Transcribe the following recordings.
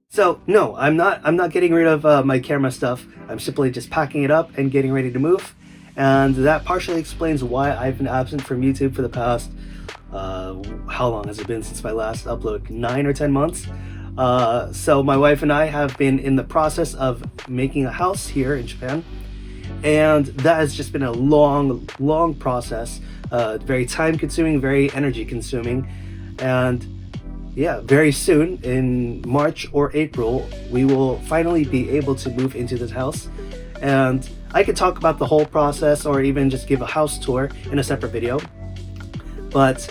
So no, I'm not getting rid of my camera stuff. I'm simply just packing it up and getting ready to move. And that partially explains why I've been absent from YouTube for the past, how long has it been since my last upload? 9 or 10 months. So my wife and I have been in the process of making a house here in Japan. And that has just been a long process, very time consuming, very energy consuming. And yeah, very soon in March or April, we will finally be able to move into this house. And I could talk about the whole process or even just give a house tour in a separate video. But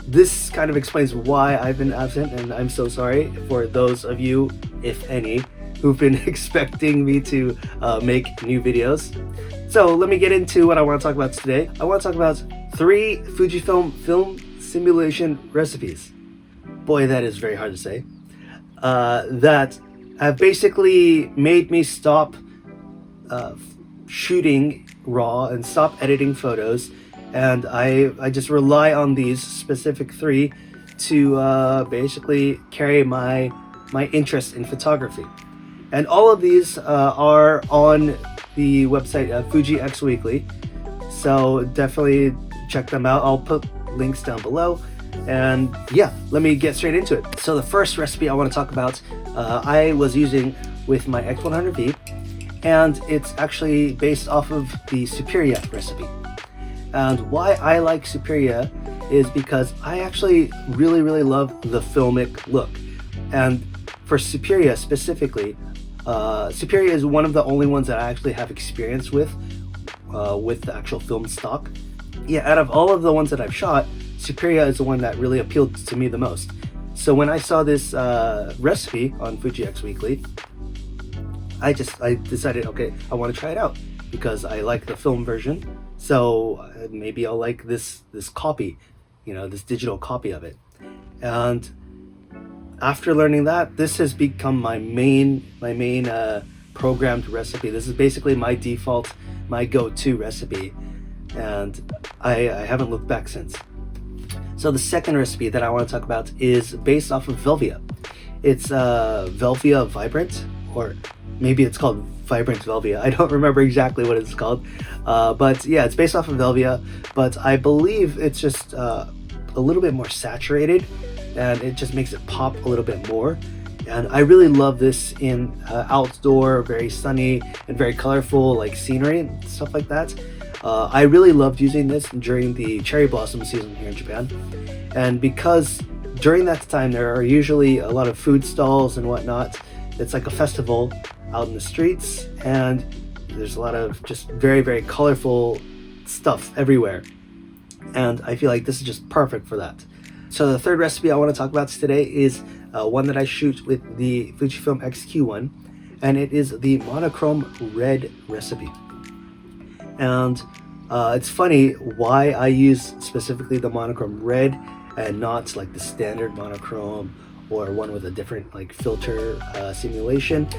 this kind of explains why I've been absent, and I'm so sorry for those of you, if any, who've been expecting me to make new videos. So let me get into what I want to talk about today. I want to talk about 3 Fujifilm film simulation recipes. Boy, that is very hard to say. That have basically made me stop shooting RAW and stop editing photos, and I just rely on these specific 3 to basically carry my interest in photography. And all of these are on the website Fuji X Weekly, so definitely check them out. I'll put links down below. And yeah, let me get straight into it. So the first recipe I want to talk about, I was using with my X100V, and it's actually based off of the Superia recipe. And why I like Superia is because I actually really love the filmic look. And for Superia specifically, Superia is one of the only ones that I actually have experience with the actual film stock. Yeah, out of all of the ones that I've shot, Superia is the one that really appealed to me the most. So when I saw this recipe on Fuji X Weekly, I decided, okay, I want to try it out because I like the film version. So maybe I'll like this copy, this digital copy of it. And after learning that, this has become my main programmed recipe. This is basically my default, my go-to recipe, and I haven't looked back since. So the second recipe that I want to talk about is based off of Velvia. It's Velvia Vibrant, or maybe it's called Vibrant Velvia. I don't remember exactly what it's called. But yeah, it's based off of Velvia, but I believe it's just a little bit more saturated, and it just makes it pop a little bit more. And I really love this in outdoor, very sunny and very colorful, like scenery and stuff like that. I really loved using this during the cherry blossom season here in Japan. And because during that time there are usually a lot of food stalls and whatnot, it's like a festival out in the streets, and there's a lot of just very colorful stuff everywhere. And I feel like this is just perfect for that. So the third recipe I want to talk about today is one that I shoot with the Fujifilm X-Q1, and it is the monochrome red recipe. And it's funny why I use specifically the monochrome red and not like the standard monochrome or one with a different like filter simulation.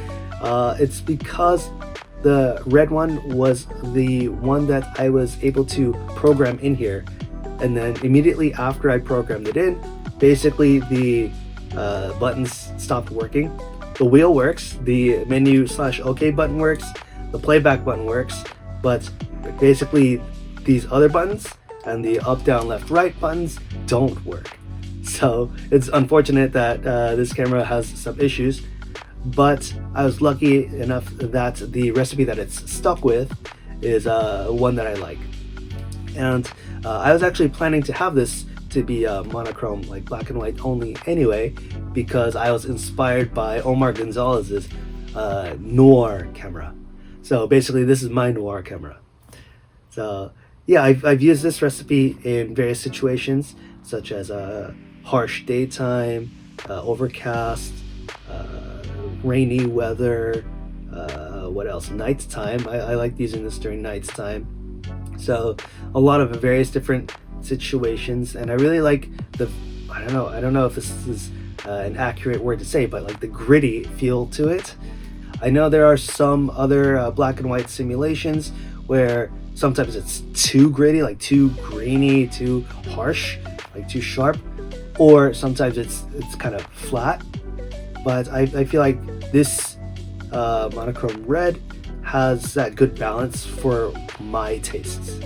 It's because the red one was the one that I was able to program in here, and then immediately after I programmed it in, basically the buttons stopped working. The wheel works, the menu/OK button works, the playback button works, but basically these other buttons and the up, down, left, right buttons don't work. So it's unfortunate that this camera has some issues, but I was lucky enough that the recipe that it's stuck with is one that I like. And I was actually planning to have this to be monochrome, like black and white only anyway, because I was inspired by Omar Gonzalez's Noir camera. So basically, this is my Noir camera. So yeah, I've used this recipe in various situations, such as harsh daytime, overcast, rainy weather. What else? Nighttime. I like using this during nighttime. So a lot of various different situations, and I really like the. I don't know if this is an accurate word to say, but like the gritty feel to it. I know there are some other black and white simulations where sometimes it's too gritty, like too grainy, too harsh, like too sharp, or sometimes it's kind of flat. But I feel like this monochrome red has that good balance for my tastes.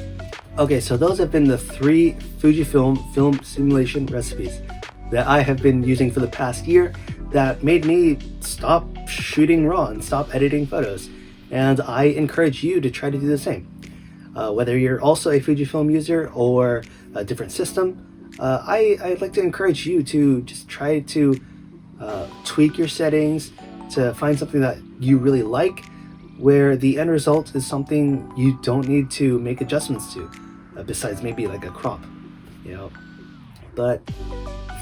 Okay, so those have been the 3 Fujifilm film simulation recipes that I have been using for the past year that made me stop shooting RAW and stop editing photos. And I encourage you to try to do the same. Whether you're also a Fujifilm user or a different system, I'd like to encourage you to just try to tweak your settings to find something that you really like, where the end result is something you don't need to make adjustments to, besides maybe like a crop, you know. But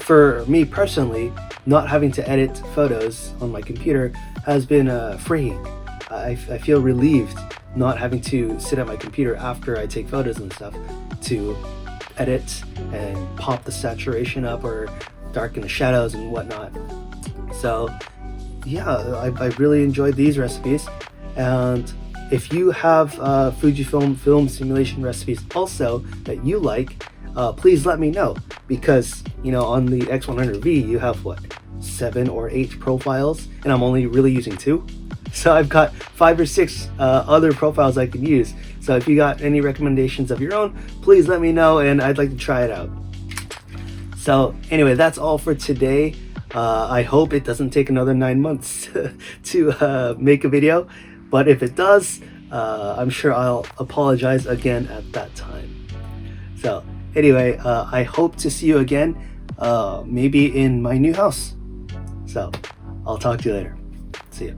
for me personally, not having to edit photos on my computer has been freeing. I feel relieved not having to sit at my computer after I take photos and stuff to edit and pop the saturation up or darken the shadows and whatnot. So yeah, I really enjoyed these recipes. And if you have Fujifilm film simulation recipes also that you like, please let me know, because you know, on the X100V you have what, 7 or 8 profiles, and I'm only really using 2. So I've got 5 or 6 other profiles I can use. So if you got any recommendations of your own, please let me know, and I'd like to try it out. So anyway, that's all for today. I hope it doesn't take another 9 months to make a video, but if it does, I'm sure I'll apologize again at that time. So anyway, I hope to see you again, maybe in my new house. So I'll talk to you later. See ya.